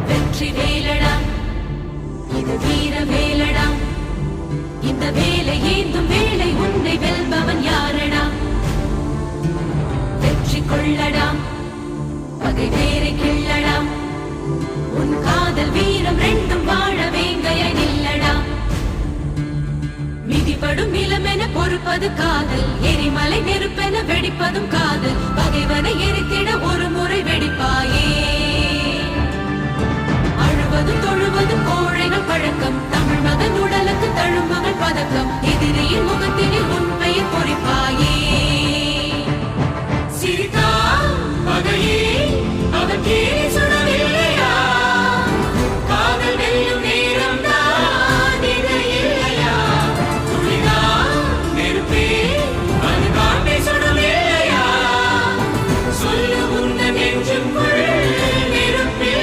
வெற்றி வேலடா இது வீர வேலடா இந்த வேலை ஏந்தும் வேலை உன்னை வெல்பவன் யாரடா வெற்றி கொள்ளடா பகை வேரை கிள்ளடா உன் காதல் வீரம் ரெண்டும் வாழ வேங்கைய நில்லடா மிதிபடும் நிலமென பொறுப்பது காதல் எரிமலை நெருப்பென வெடிப்பதும் காதல் பகைவனை எரித்திட ஒரு முறை வெடிப்பாயே